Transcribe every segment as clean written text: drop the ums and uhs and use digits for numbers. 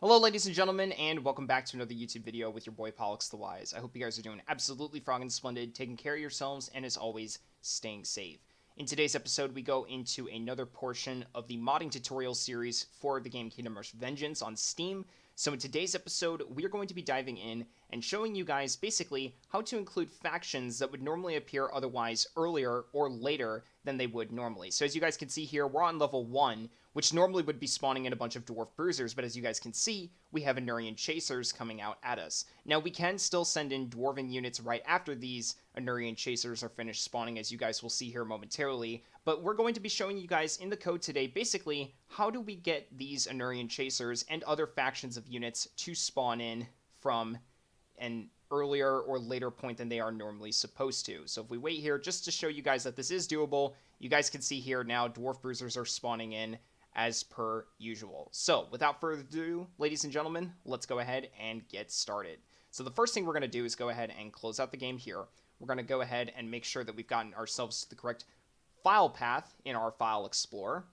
Hello, ladies and gentlemen, and welcome back to another YouTube video with your boy Pollux the Wise. I hope you guys are doing absolutely frogging splendid, taking care of yourselves, and as always, staying safe. In today's episode, we go into another portion of the modding tutorial series for the game Kingdom Rush Vengeance on Steam. So in today's episode, we are going to be diving in and showing you guys basically how to include factions that would normally appear otherwise earlier or later than they would normally. So as you guys can see here, we're on level 1, which normally would be spawning in a bunch of Dwarf Bruisers, but as you guys can see, we have Anurian Chasers coming out at us. Now, we can still send in Dwarven units right after these Anurian Chasers are finished spawning, as you guys will see here momentarily, but we're going to be showing you guys in the code today, basically, how do we get these Anurian Chasers and other factions of units to spawn in from an earlier or later point than they are normally supposed to. So if we wait here just to show you guys that this is doable, you guys can see here now Dwarf Bruisers are spawning in as per usual. So without further ado, ladies and gentlemen, let's go ahead and get started. So the first thing we're going to do is go ahead and close out the game here. We're going to go ahead and make sure that we've gotten ourselves to the correct file path in our File Explorer.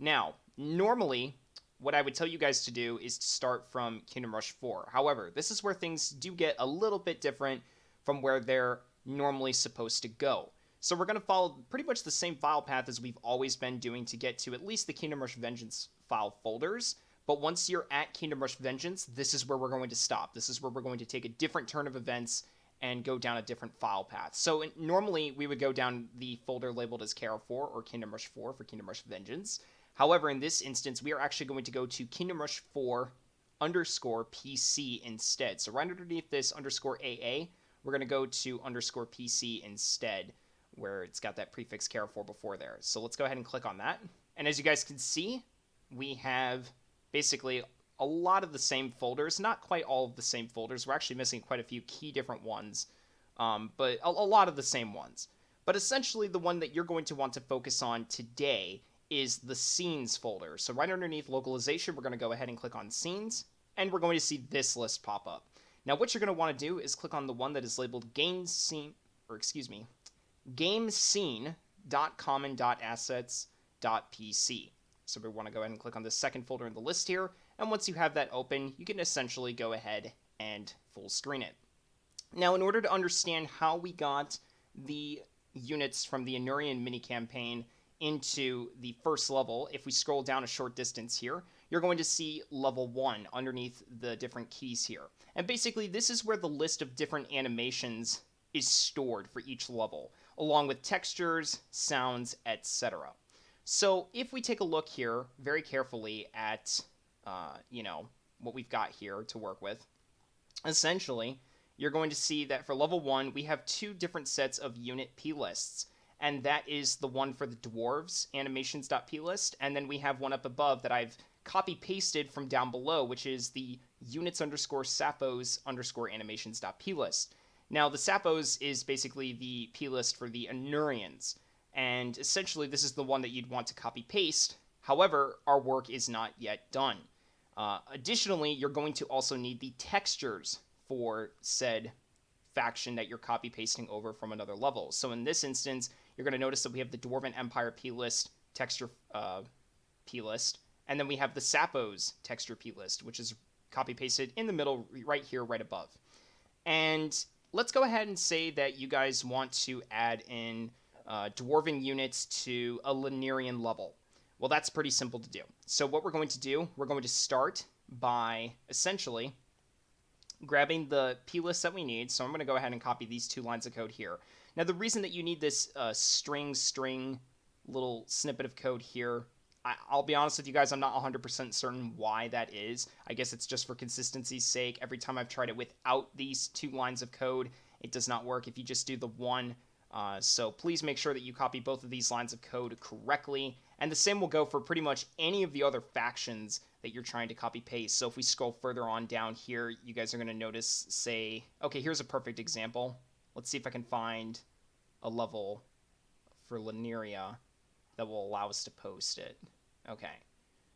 Now, normally, what I would tell you guys to do is to start from Kingdom Rush 4. However, this is where things do get a little bit different from where they're normally supposed to go. So we're going to follow pretty much the same file path as we've always been doing to get to at least the Kingdom Rush Vengeance file folders. But once you're at Kingdom Rush Vengeance, this is where we're going to stop. This is where we're going to take a different turn of events and go down a different file path. So normally we would go down the folder labeled as KRV or Kingdom Rush 4 for Kingdom Rush Vengeance. However, in this instance, we are actually going to go to Kingdom Rush 4 underscore PC instead. So right underneath this underscore AA, we're going to go to underscore PC instead, where it's got that prefix KRV before there. So let's go ahead and click on that. And as you guys can see, we have basically a lot of the same folders, not quite all of the same folders. We're actually missing quite a few key different ones, but a lot of the same ones. But essentially, the one that you're going to want to focus on today is the Scenes folder. So right underneath Localization, we're going to go ahead and click on Scenes, and we're going to see this list pop up. Now, what you're going to want to do is click on the one that is labeled Game Scene, gamescene.common.assets.pc. So we want to go ahead and click on the second folder in the list here, and once you have that open, you can essentially go ahead and full screen it. Now, in order to understand how we got the units from the Anurian mini-campaign into the first level, if we scroll down a short distance here, you're going to see level 1 underneath the different keys here. And basically, this is where the list of different animations is stored for each level, along with textures, sounds, etc. So if we take a look here very carefully at, what we've got here to work with, essentially, you're going to see that for level 1, we have two different sets of unit p-lists. And that is the one for the dwarves, animations.plist, and then we have one up above that I've copy-pasted from down below, which is the units underscore sapos underscore animations.plist. Now, the sapos is basically the p-list for the Anurians, and essentially this is the one that you'd want to copy-paste. However, our work is not yet done. Additionally, you're going to also need the textures for said faction that you're copy-pasting over from another level. So in this instance, you're going to notice that we have the Dwarven Empire p-list texture p-list, and then we have the Sapos texture p-list, which is copy-pasted in the middle right here, right above. And let's go ahead and say that you guys want to add in Dwarven units to a Linearian level. Well, that's pretty simple to do. So what we're going to do, we're going to start by essentially grabbing the p-list that we need. So I'm going to go ahead and copy these two lines of code here. Now, the reason that you need this string little snippet of code here, I'll be honest with you guys, I'm not 100% certain why that is. I guess it's just for consistency's sake. Every time I've tried it without these two lines of code, it does not work if you just do the one. So please make sure that you copy both of these lines of code correctly. And the same will go for pretty much any of the other factions that you're trying to copy paste. So if we scroll further on down here, you guys are going to notice, say, okay, here's a perfect example. Let's see if I can find a level for Linearia that will allow us to post it. Okay.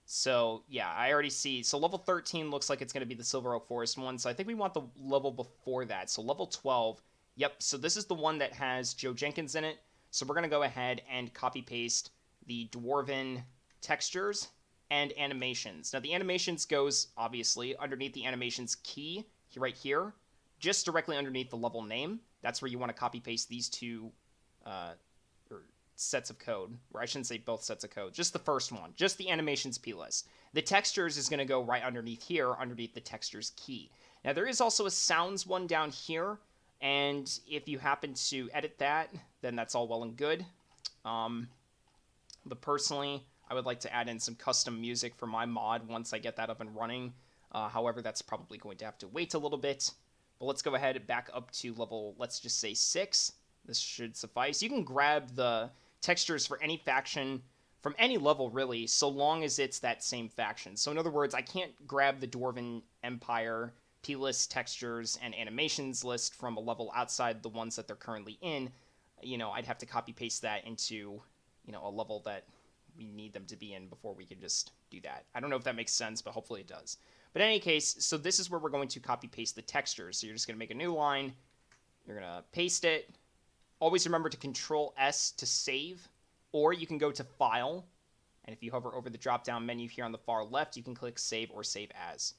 So, yeah, I already see. So level 13 looks like it's going to be the Silver Oak Forest one. So I think we want the level before that. So level 12. Yep, so this is the one that has Joe Jenkins in it. So we're going to go ahead and copy paste the Dwarven textures and animations. Now the animations goes obviously underneath the animations key right here, just directly underneath the level name. That's where you want to copy paste these two or sets of code, or I shouldn't say both sets of code, just the first one, just the animations plist. The textures is going to go right underneath here, underneath the textures key. Now there is also a sounds one down here, and if you happen to edit that, then that's all well and good. But personally, I would like to add in some custom music for my mod once I get that up and running. However, that's probably going to have to wait a little bit. But let's go ahead and back up to level, let's just say 6. This should suffice. You can grab the textures for any faction from any level, really, so long as it's that same faction. So in other words, I can't grab the Dwarven Empire plist textures and animations list from a level outside the ones that they're currently in. I'd have to copy paste that into, a level that we need them to be in before we can just do that. I don't know if that makes sense, but hopefully it does. But in any case, so this is where we're going to copy paste the textures. So you're just going to make a new line. You're going to paste it. Always remember to Control S to save, or you can go to File, and if you hover over the drop-down menu here on the far left, you can click Save or Save As.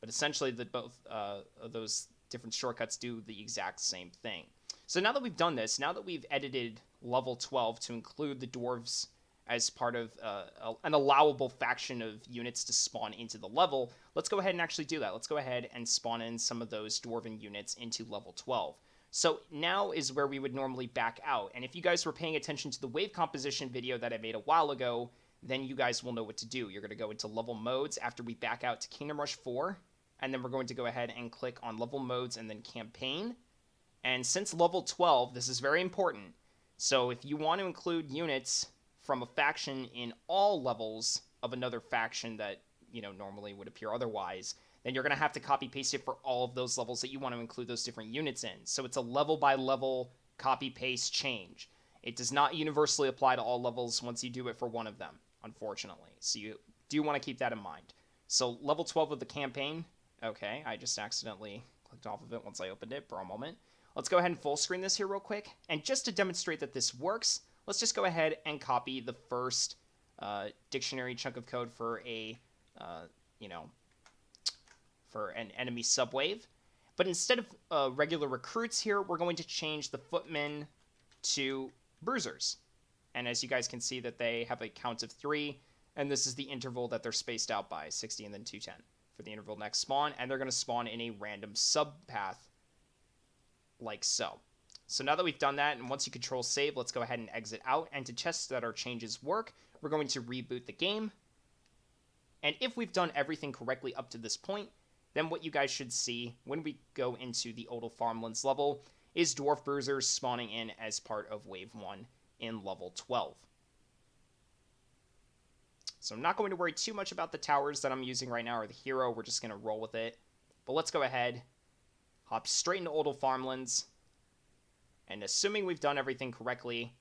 But essentially, both of those different shortcuts do the exact same thing. So now that we've done this, now that we've edited level 12 to include the dwarves as part of an allowable faction of units to spawn into the level, let's go ahead and actually do that. Let's go ahead and spawn in some of those dwarven units into level 12. So now is where we would normally back out. And if you guys were paying attention to the wave composition video that I made a while ago, then you guys will know what to do. You're going to go into level modes after we back out to Kingdom Rush 4. And then we're going to go ahead and click on level modes and then campaign. And since level 12, this is very important. So if you want to include units from a faction in all levels of another faction that, normally would appear otherwise, then you're going to have to copy paste it for all of those levels that you want to include those different units in. So it's a level by level copy paste change. It does not universally apply to all levels once you do it for one of them, unfortunately. So you do want to keep that in mind. So level 12 of the campaign. Okay, I just accidentally clicked off of it once I opened it for a moment. Let's go ahead and full screen this here real quick. And just to demonstrate that this works, let's just go ahead and copy the first dictionary chunk of code for for an enemy subwave. But instead of regular recruits here, we're going to change the footmen to bruisers. And as you guys can see that they have a count of 3, and this is the interval that they're spaced out by, 60 and then 210 for the interval next spawn, and they're going to spawn in a random subpath like so. So now that we've done that, and once you Control Save, let's go ahead and exit out, and to test that our changes work, we're going to reboot the game. And if we've done everything correctly up to this point, then what you guys should see when we go into the Odal Farmlands level is Dwarf Bruisers spawning in as part of Wave 1 in level 12. So I'm not going to worry too much about the towers that I'm using right now or the hero. We're just going to roll with it. But let's go ahead, hop straight into Odal Farmlands, and assuming we've done everything correctly,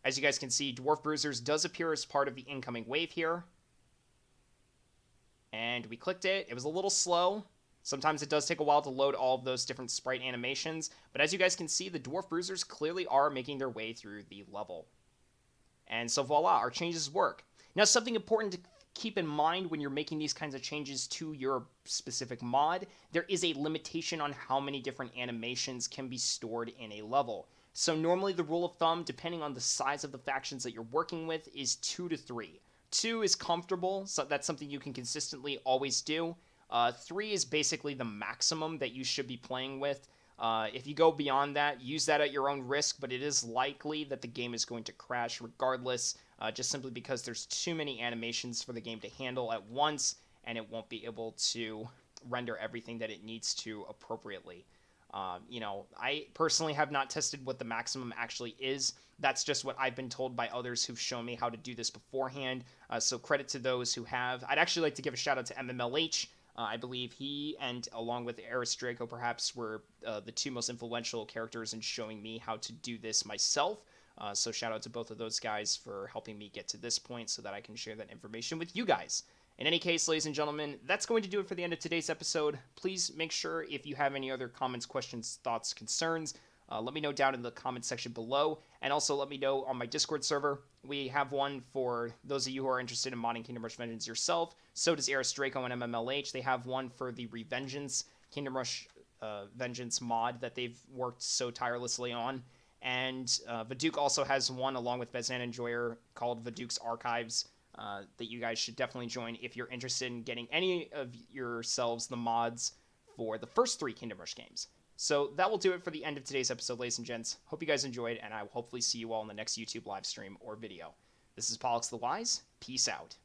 as you guys can see, Dwarf Bruisers does appear as part of the incoming wave here. And we clicked it. It was a little slow. Sometimes it does take a while to load all of those different sprite animations, but as you guys can see, the Dwarf Bruisers clearly are making their way through the level. And so voila, our changes work. Now, something important to keep in mind when you're making these kinds of changes to your specific mod, there is a limitation on how many different animations can be stored in a level. So normally the rule of thumb, depending on the size of the factions that you're working with, is 2 to 3. 2 is comfortable, so that's something you can consistently always do. 3 is basically the maximum that you should be playing with. If you go beyond that, use that at your own risk, but it is likely that the game is going to crash regardless, just simply because there's too many animations for the game to handle at once, and it won't be able to render everything that it needs to appropriately. I personally have not tested what the maximum actually is. That's just what I've been told by others who've shown me how to do this beforehand. So credit to those who have. I'd actually like to give a shout out to MMLH. I believe he and along with Eris Draco perhaps were the two most influential characters in showing me how to do this myself. So shout out to both of those guys for helping me get to this point so that I can share that information with you guys. In any case, ladies and gentlemen, that's going to do it for the end of today's episode. Please make sure if you have any other comments, questions, thoughts, concerns, Let me know down in the comment section below, and also let me know on my Discord server. We have one for those of you who are interested in modding Kingdom Rush Vengeance yourself. So does Eris Draco and MMLH. They have one for the Revengeance Kingdom Rush Vengeance mod that they've worked so tirelessly on. And Vaduke also has one along with Bezan Enjoyer called Vaduke's Archives that you guys should definitely join if you're interested in getting any of yourselves the mods for the first 3 Kingdom Rush games. So that will do it for the end of today's episode, ladies and gents. Hope you guys enjoyed, and I will hopefully see you all in the next YouTube live stream or video. This is Pollux the Wise. Peace out.